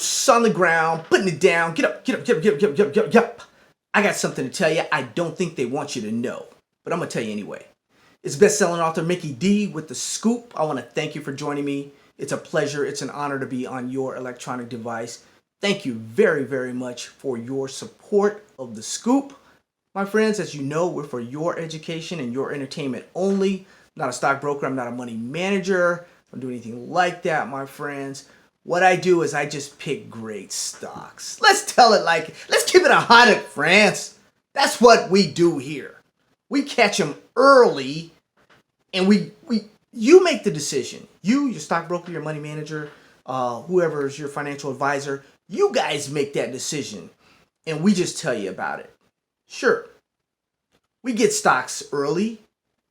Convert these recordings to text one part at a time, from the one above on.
boots on the ground, putting it down. Get up, get up, get up, get up, get up, get up, get up, get up. I got something to tell you I don't think they want you to know, but I'm going to tell you anyway. It's best-selling author Mickey D with The Scoop. I want to thank you for joining me. It's a pleasure. It's an honor to be on your electronic device. Thank you very, very much for your support of The Scoop. My friends, as you know, we're for your education and your entertainment only. I'm not a stockbroker. I'm not a money manager. I don't do anything like that, my friends. What I do is I just pick great stocks. Let's keep it 100, France. That's what we do here. We catch them early, and you make the decision. You, your stockbroker, your money manager, whoever is your financial advisor, you guys make that decision, and we just tell you about it. Sure, we get stocks early,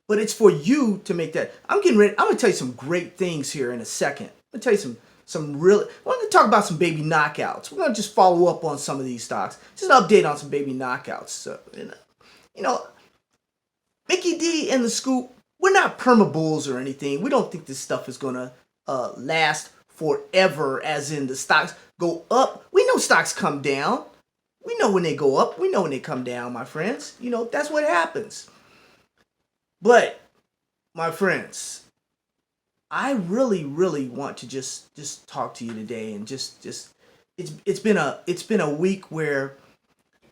but it's for you to make that. I'm going to tell you some great things here in a second. I'm going to tell you some real. I want to talk about some baby knockouts. We're going to just follow up on some of these stocks. Just an update on some baby knockouts. So, Mickey D and The Scoop, we're not perma bulls or anything. We don't think this stuff is going to last forever, as in the stocks go up. We know stocks come down. We know when they go up. We know when they come down, my friends. That's what happens. But, my friends, I really, really want to just talk to you today, and it's been a week where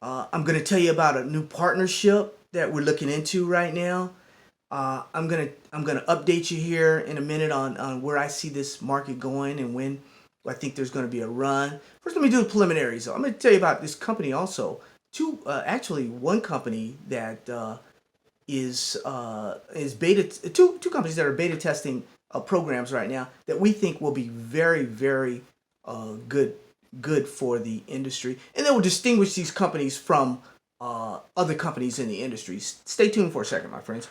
I'm going to tell you about a new partnership that we're looking into right now. I'm gonna update you here in a minute on where I see this market going and when I think there's going to be a run. First, let me do the preliminaries. I'm going to tell you about this company also. One company that is beta. Two companies that are beta testing programs right now that we think will be very, very good for the industry, and that will distinguish these companies from other companies in the industry. Stay tuned for a second, my friends.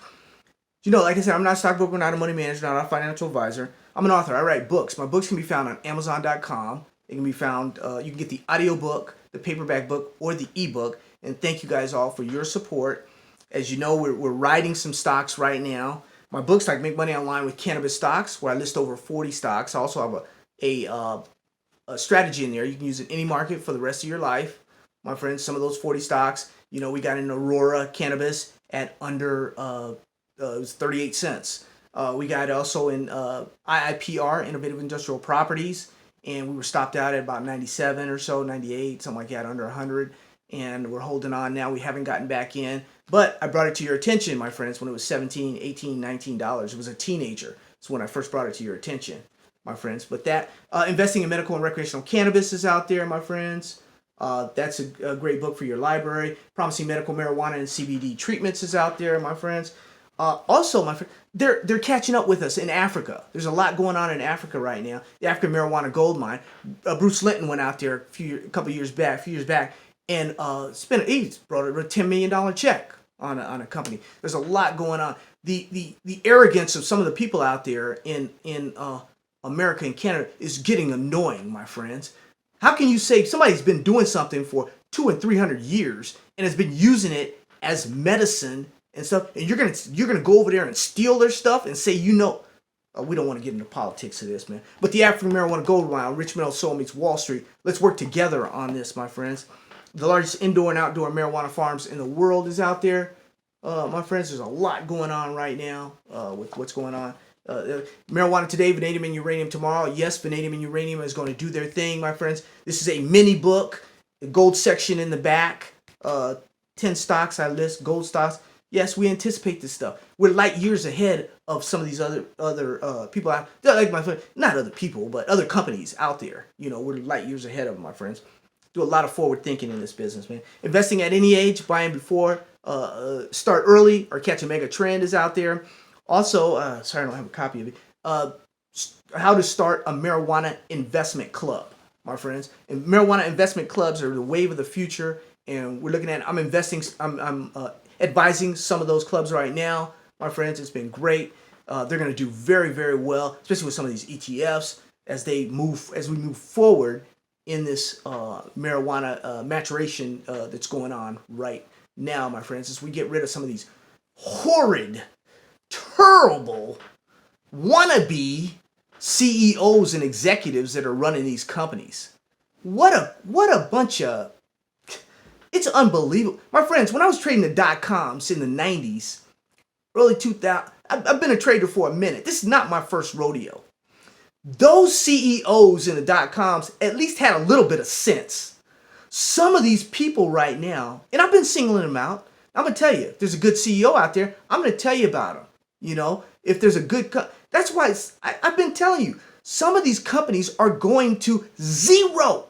Like I said, I'm not a stockbroker, not a money manager, not a financial advisor. I'm an author. I write books. My books can be found on Amazon.com. It can be found. You can get the audiobook, the paperback book, or the ebook. And thank you guys all for your support. As you know, we're writing some stocks right now. My books, like Make Money Online with Cannabis Stocks, where I list over 40 stocks. I also have a strategy in there. You can use it in any market for the rest of your life. My friends, some of those 40 stocks, we got in Aurora Cannabis at under it was 38 cents. We got also in IIPR, Innovative Industrial Properties, and we were stopped out at about 97 or so, 98, something like that, under 100, and we're holding on now. We haven't gotten back in, but I brought it to your attention, my friends, when it was $17, $18, $19. It was a teenager. It's when I first brought it to your attention, my friends. But that investing in medical and recreational cannabis is out there, my friends. That's a great book for your library. Promising Medical Marijuana and CBD Treatments is out there, my friends. Also, my friend, they're catching up with us in Africa. There's a lot going on in Africa right now. The African Marijuana Gold Mine. Bruce Linton went out there a few years back, and he brought a $10 million check on a company. There's a lot going on. The arrogance of some of the people out there in America and Canada is getting annoying, my friends. How can you say somebody's been doing something for 200 and 300 years and has been using it as medicine and stuff, and you're gonna go over there and steal their stuff and say we don't want to get into politics of this, man. But the African Marijuana Gold Mine, Richmond El Sol meets Wall Street. Let's work together on this, my friends. The largest indoor and outdoor marijuana farms in the world is out there, my friends. There's a lot going on right now with what's going on. Marijuana today, vanadium and uranium tomorrow. Yes, vanadium and uranium is going to do their thing, my friends. This is a mini book, the gold section in the back. 10 stocks I list, gold stocks. Yes, we anticipate this stuff. We're light years ahead of some of these other people out. Like my friend, not other people, but other companies out there. We're light years ahead of them, my friends. Do a lot of forward thinking in this business, man. Investing at any age, buying before, start early, or catch a mega trend is out there. Also, sorry, I don't have a copy of it. How to start a marijuana investment club, my friends. And marijuana investment clubs are the wave of the future, and we're looking at. I'm advising some of those clubs right now, my friends. It's been great. They're going to do very, very well, especially with some of these ETFs as we move forward in this marijuana maturation that's going on right now, my friends. As we get rid of some of these horrid, terrible, wannabe CEOs and executives that are running these companies. What a bunch of, it's unbelievable. My friends, when I was trading the .coms in the 90s, early 2000, I've been a trader for a minute. This is not my first rodeo. Those CEOs in the .coms at least had a little bit of sense. Some of these people right now, and I've been singling them out. I'm going to tell you, if there's a good CEO out there, I'm going to tell you about them. You know, if there's a good, that's why I've been telling you, some of these companies are going to zero.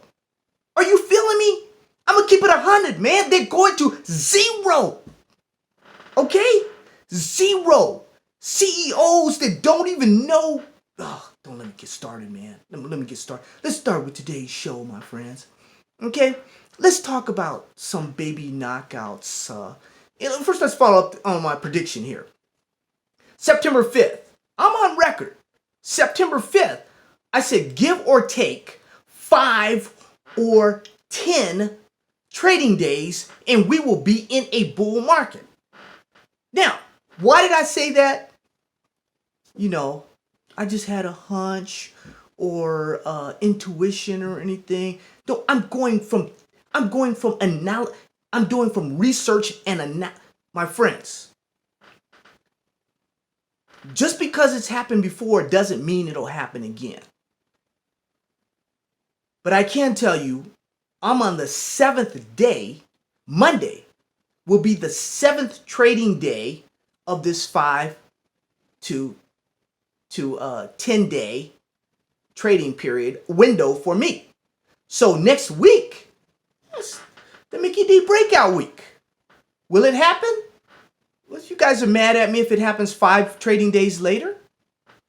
Are you feeling me? I'm going to keep it 100, man. They're going to zero. Okay? Zero. CEOs that don't even know. Oh, don't let me get started, man. Let me get started. Let's start with today's show, my friends. Okay? Let's talk about some baby knockouts. First, let's follow up on my prediction here. September 5th. I'm on record. September 5th. I said give or take 5 or 10 trading days and we will be in a bull market. Now, why did I say that? You know, I just had a hunch or intuition or anything. No, I'm doing from research and my friends. Just because it's happened before doesn't mean it'll happen again. But I can tell you, I'm on the 7th day. Monday will be the 7th trading day of this 5 to 10 day trading period window for me. So next week, it's the Mickey D breakout week. Will it happen? Well, you guys are mad at me if it happens 5 trading days later.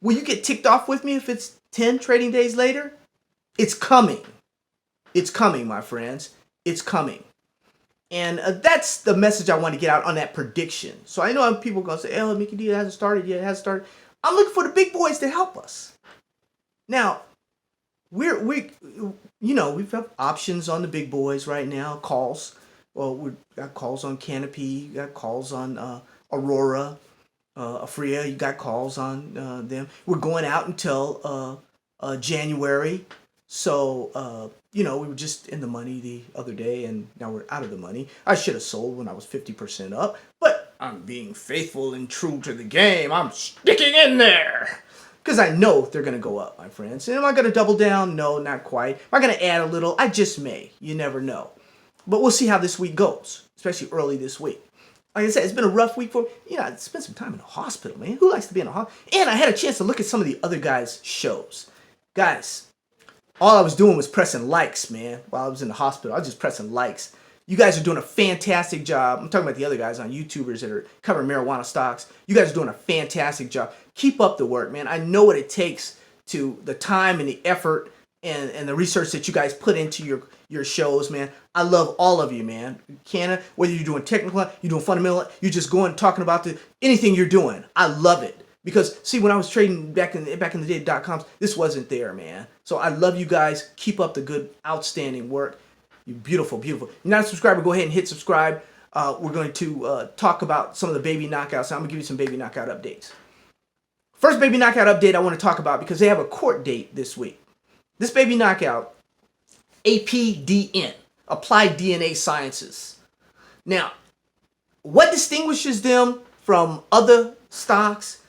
Will you get ticked off with me if it's 10 trading days later? It's coming. It's coming, my friends. It's coming. And that's the message I want to get out on that prediction. So I know people are going to say, oh, Mickey D, it hasn't started yet. It hasn't started. I'm looking for the big boys to help us. Now, we've got options on the big boys right now, calls. Well, we've got calls on Canopy, you got calls on Aurora, Afria, you got calls on them. We're going out until January. So, we were just in the money the other day, and now we're out of the money. I should have sold when I was 50% up, but I'm being faithful and true to the game. I'm sticking in there because I know they're going to go up, my friends. And am I going to double down? No, not quite. Am I going to add a little? I just may. You never know. But we'll see how this week goes, especially early this week. Like I said, it's been a rough week for me. I spent some time in the hospital, man. Who likes to be in a hospital? And I had a chance to look at some of the other guys' shows. Guys, all I was doing was pressing likes, man. While I was in the hospital, I was just pressing likes. You guys are doing a fantastic job. I'm talking about the other guys on YouTubers that are covering marijuana stocks. You guys are doing a fantastic job. Keep up the work, man. I know what it takes to the time and the effort and the research that you guys put into your shows, man. I love all of you, man. Whether you're doing technical, you're doing fundamental, you're just going talking about anything you're doing. I love it. Because, see, when I was trading back in the day at .coms, this wasn't there, man. So I love you guys. Keep up the good, outstanding work. You're beautiful, beautiful. If you're not a subscriber, go ahead and hit subscribe. We're going to talk about some of the baby knockouts. I'm going to give you some baby knockout updates. First baby knockout update I want to talk about because they have a court date this week. This baby knockout, APDN, Applied DNA Sciences. Now, what distinguishes them from other stocks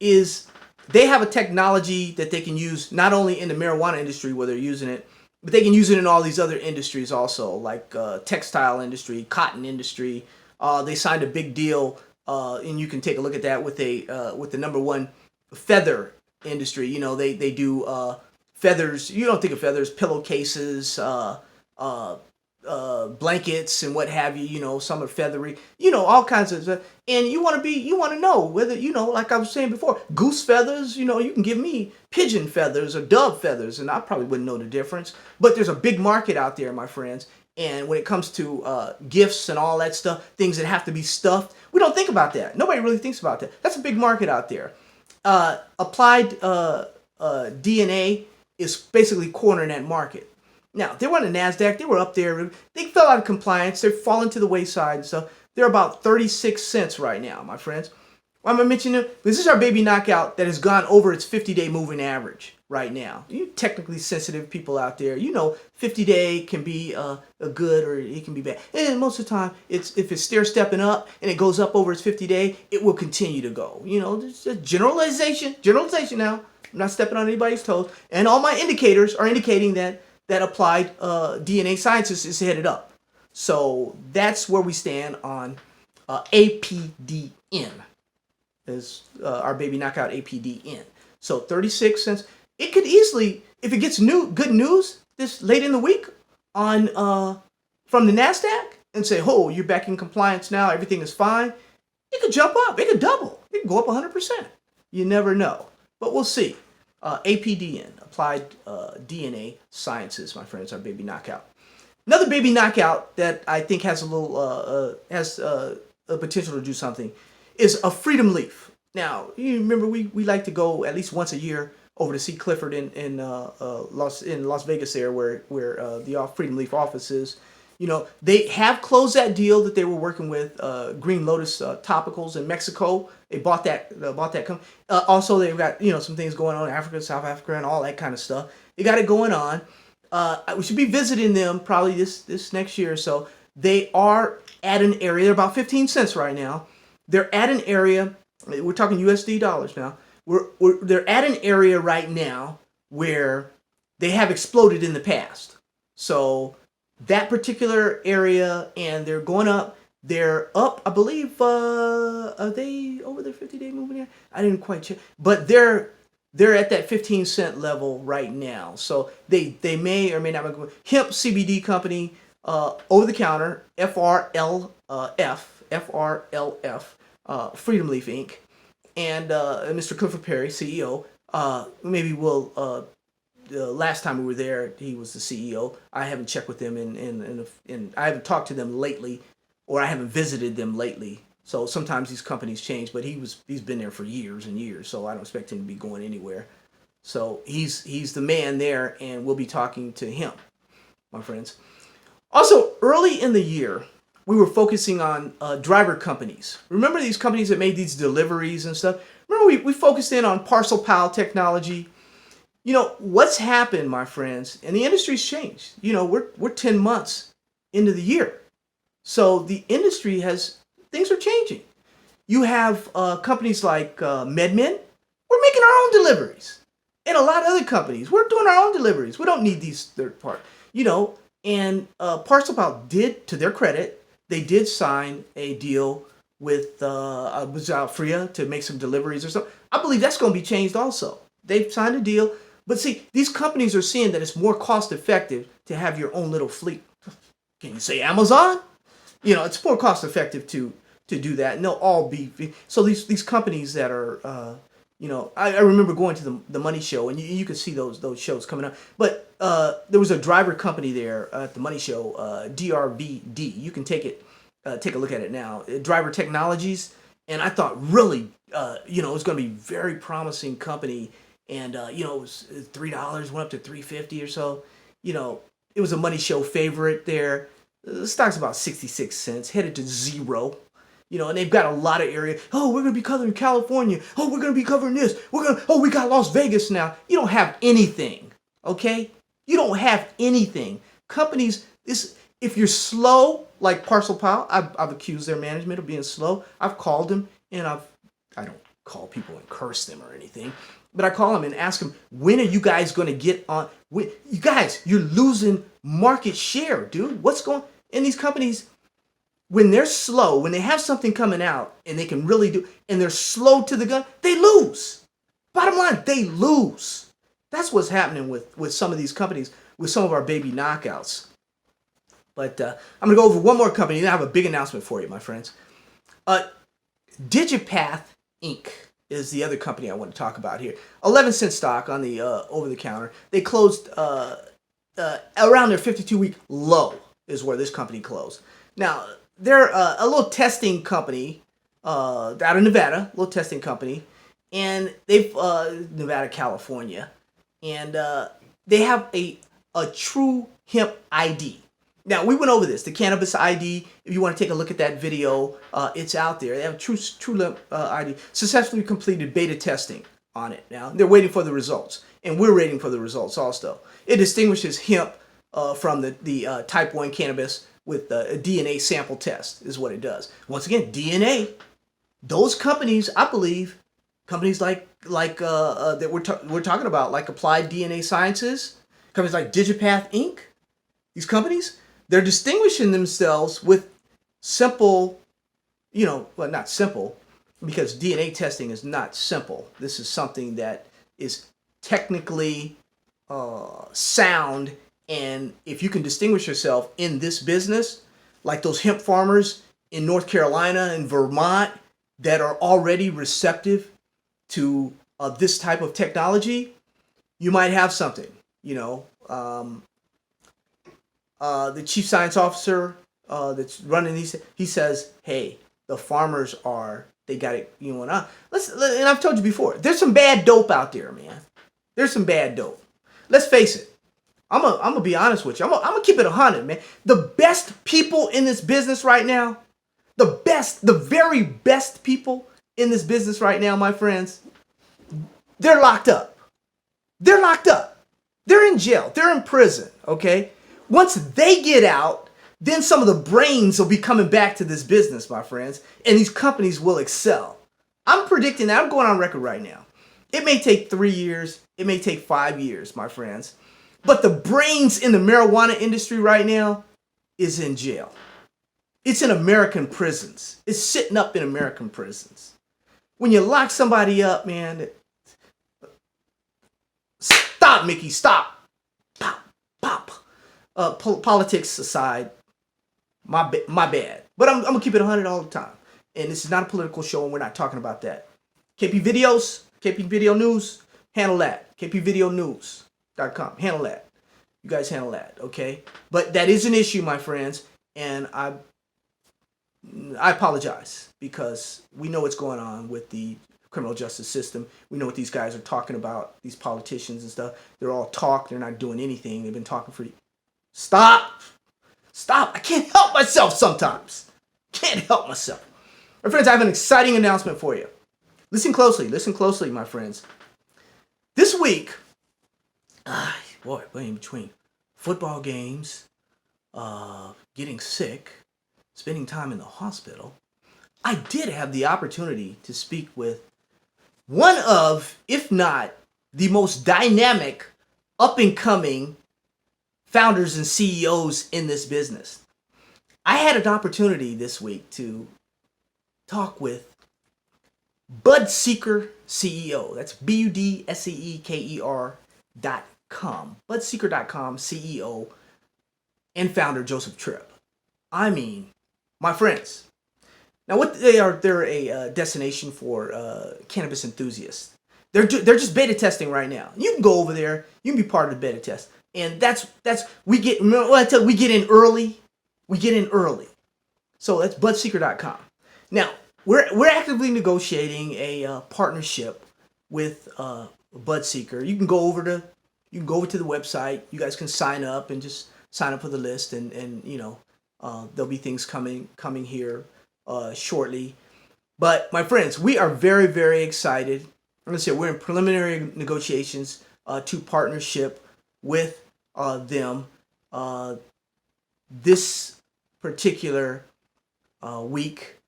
is they have a technology that they can use not only in the marijuana industry where they're using it, but they can use it in all these other industries also, like textile industry, cotton industry. They signed a big deal, and you can take a look at that with the #1 feather industry. You know, they do feathers. You don't think of feathers, pillowcases, blankets and what have you. You know, some are feathery. You know, all kinds of stuff. And you want to know whether, like I was saying before, goose feathers. You know, you can give me pigeon feathers or dove feathers, and I probably wouldn't know the difference. But there's a big market out there, my friends. And when it comes to gifts and all that stuff, things that have to be stuffed, we don't think about that. Nobody really thinks about that. That's a big market out there. Applied DNA is basically cornering that market. Now, they were on the NASDAQ. They were up there. They fell out of compliance. They're falling to the wayside and stuff. They're about 36 cents right now, my friends. Why am I mentioning it? Because this is our baby knockout that has gone over its 50-day moving average. right now. You technically sensitive people out there, 50-day can be a good or it can be bad. And most of the time, if it's stair stepping up and it goes up over its 50-day, it will continue to go. It's a generalization now. I'm not stepping on anybody's toes. And all my indicators are indicating that Applied DNA Sciences is headed up. So that's where we stand on APDN, is our baby knockout APDN. So 36 cents. It could easily, if it gets good news this late in the week on from the NASDAQ and say, oh, you're back in compliance now, everything is fine, it could jump up, it could double, it could go up 100%. You never know. But we'll see. APDN, Applied DNA Sciences, my friends, our baby knockout. Another baby knockout that I think has a potential to do something is a Freedom Leaf. Now, you remember we like to go at least once a year over to see Clifford in Las Vegas there, where the Freedom Leaf office is. They have closed that deal that they were working with Green Lotus Topicals in Mexico. They bought that company. Also, they've got some things going on in Africa, South Africa, and all that kind of stuff. They got it going on. We should be visiting them probably this next year or so. They are at an area. They're about 15 cents right now. They're at an area. We're talking USD dollars now. They're at an area right now where they have exploded in the past. So that particular area, and they're going up. They're up, I believe. Are they over their 50-day moving here? I didn't quite check, but they're at that 15-cent level right now. So they may or may not be going. Hemp CBD company, over the counter, FRLF, Freedom Leaf Inc. And Mr. Clifford Perry, CEO. Maybe we'll. Last time we were there, he was the CEO. I haven't checked with them and I haven't talked to them lately, or I haven't visited them lately. So sometimes these companies change, but he's been there for years and years, so I don't expect him to be going anywhere. So he's the man there, and we'll be talking to him, my friends. Also, early in the year, we were focusing on driver companies. Remember these companies that made these deliveries and stuff? Remember we focused in on Parcel Pal technology. What's happened, my friends, and the industry's changed. We're 10 months into the year. So the industry things are changing. You have companies like MedMen. We're making our own deliveries. And a lot of other companies, we're doing our own deliveries. We don't need these third party. And Parcel Pal did, to their credit, they did sign a deal with Freya to make some deliveries or something. I believe that's going to be changed also. They've signed a deal. But see, these companies are seeing that it's more cost effective to have your own little fleet. Can you say Amazon? It's more cost effective to do that. And they'll all be. So these companies that are, I remember going to the Money Show, and you could see those shows coming up. But there was a driver company there at the Money Show, DRVD. You can take a look at it now. Driver Technologies. And I thought really, it was going to be a very promising company. And, it was $3, went up to $3.50 or so. It was a Money Show favorite there. The stock's about 66 cents, headed to zero. And they've got a lot of area. Oh, we're going to be covering California. Oh, we're going to be covering this. We got Las Vegas now. You don't have anything, okay? You don't have anything. Companies, if you're slow, like Parcel Pal, I've accused their management of being slow. I've called them, and I don't call people and curse them or anything. But I call them and ask them, when are you guys going to get on? You guys, you're losing market share, dude. What's going on? And these companies, when they're slow, when they have something coming out and they can really do, and they're slow to the gun, they lose. Bottom line, they lose. That's what's happening with some of these companies, with some of our baby knockouts. But I'm going to go over one more company, and I have a big announcement for you, my friends. Digipath Inc. is the other company I want to talk about here. 11-cent stock on the over-the-counter. They closed around their 52-week low is where this company closed. Now, they're a little testing company out of Nevada, little testing company, and they've Nevada, California, and they have a true hemp ID. Now, we went over this, the cannabis ID. If you want to take a look at that video, it's out there. They have true ID. Successfully completed beta testing on it now. They're waiting for the results. and we're waiting for the results also. It distinguishes hemp from the type 1 cannabis with a DNA sample test is what it does. Once again, DNA. Those companies, I believe, companies like that we're talking about, like Applied DNA Sciences, companies like Digipath Inc. These companies, they're distinguishing themselves with simple, well, not simple, because DNA testing is not simple. This is something that is technically sound, and if you can distinguish yourself in this business, like those hemp farmers in North Carolina and Vermont that are already receptive to this type of technology, you might have something. The chief science officer that's running these, he says, hey, the farmers they got it, and I've told you before, there's some bad dope out there, man. There's some bad dope. Let's face it. I'm gonna be honest with you. I'm gonna keep it 100, man. The best people in this business right now, the very best people in this business right now, my friends, they're locked up. They're locked up. They're in jail. They're in prison, okay? Once they get out, then some of the brains will be coming back to this business, my friends, and these companies will excel. I'm predicting that. I'm going on record right now. It may take 3 years. It may take 5 years, my friends. But the brains in the marijuana industry right now is in jail. It's in American prisons. It's sitting up in American prisons. When you lock somebody up, man, stop, Mickey, stop. Pop, pop. Politics aside, my bad. But I'm going to keep it 100 all the time. And this is not a political show, and we're not talking about that. KP Videos, KP Video News, handle that. KPVideoNews.com, handle that. You guys handle that, okay? But that is an issue, my friends, and I apologize because we know what's going on with the criminal justice system. We know what these guys are talking about, these politicians and stuff. They're all talk. They're not doing anything. They've been talking for... Stop. Stop. I can't help myself sometimes. Can't help myself. My friends, I have an exciting announcement for you. Listen closely. Listen closely, my friends. This week, in between football games, getting sick, spending time in the hospital, I did have the opportunity to speak with one of, if not the most dynamic, up-and-coming founders and CEOs in this business. I had an opportunity this week to talk with Budseeker CEO. That's BUDSEEKER.com. Budseeker.com CEO and founder Joseph Tripp. I mean, my friends. Now, they're a destination for cannabis enthusiasts. They're just beta testing right now. You can go over there. You can be part of the beta test. And we get in early. We get in early. So that's Budseeker.com. Now, we're actively negotiating a partnership with Budseeker. You can go over to the website. You guys can sign up and just sign up for the list, and there'll be things coming here shortly. But my friends, we are very, very excited. I'm gonna say we're in preliminary negotiations to partnership with them this particular week.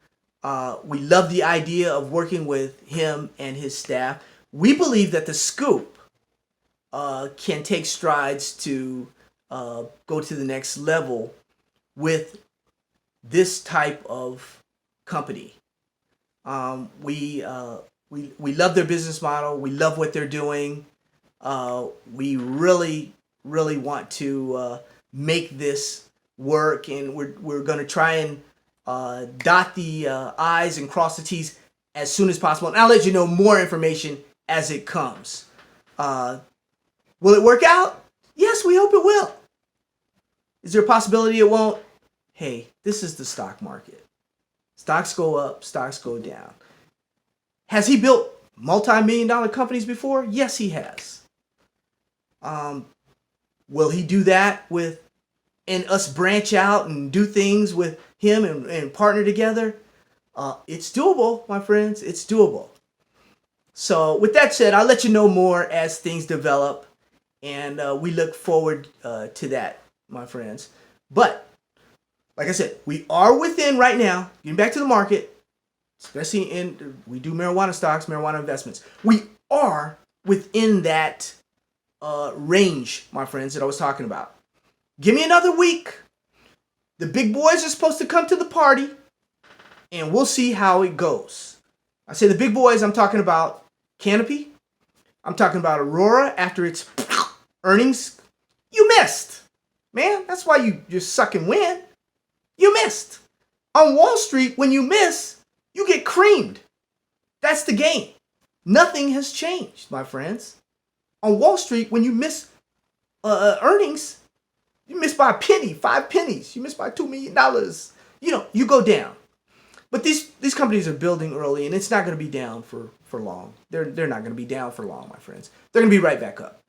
We love the idea of working with him and his staff. We believe that the Scoop can take strides to go to the next level with this type of company. We love their business model. We love what they're doing. We really, really want to make this work, and we're going to try and dot the I's and cross the T's as soon as possible. And I'll let you know more information as it comes. Will it work out? Yes, we hope it will. Is there a possibility it won't? Hey, this is the stock market. Stocks go up, stocks go down. Has he built multi-million-dollar companies before? Yes, he has. Will he do that and us branch out and do things with him and partner together? It's doable, my friends. It's doable. So with that said, I'll let you know more as things develop, and we look forward to that, my friends. But like I said, we are within right now, getting back to the market, especially we do marijuana stocks, marijuana investments. We are within that range, my friends, that I was talking about. Give me another week. The big boys are supposed to come to the party, and we'll see how it goes. I say the big boys, I'm talking about Canopy. I'm talking about Aurora after its earnings. You missed. Man, that's why you suck and win. You missed. On Wall Street, when you miss, you get creamed. That's the game. Nothing has changed, my friends. On Wall Street, when you miss earnings, you miss by a penny, 5 pennies. You miss by $2 million. You go down. But these companies are building early, and it's not going to be down for long. They're not going to be down for long, my friends. They're going to be right back up.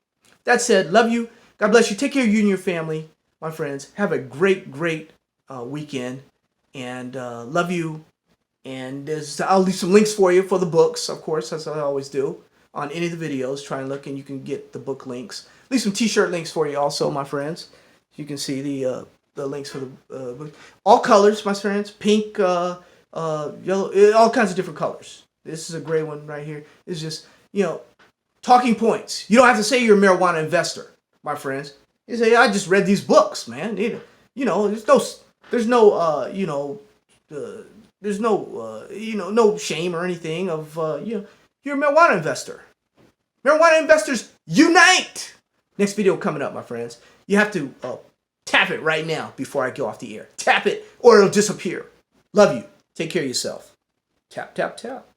That said, love you. God bless you. Take care of you and your family, my friends. Have a great weekend, and love you. And I'll leave some links for you for the books, of course, as I always do on any of the videos. Try and look, and you can get the book links. Leave some T-shirt links for you also, my friends. You can see the links for the book. All colors, my friends. Pink, yellow, all kinds of different colors. This is a gray one right here. It's just, talking points. You don't have to say you're a marijuana investor, my friends. You say, I just read these books, man. There's no shame or anything of, you're a marijuana investor. Marijuana investors unite! Next video coming up, my friends. You have to tap it right now before I go off the air. Tap it or it'll disappear. Love you. Take care of yourself. Tap, tap, tap.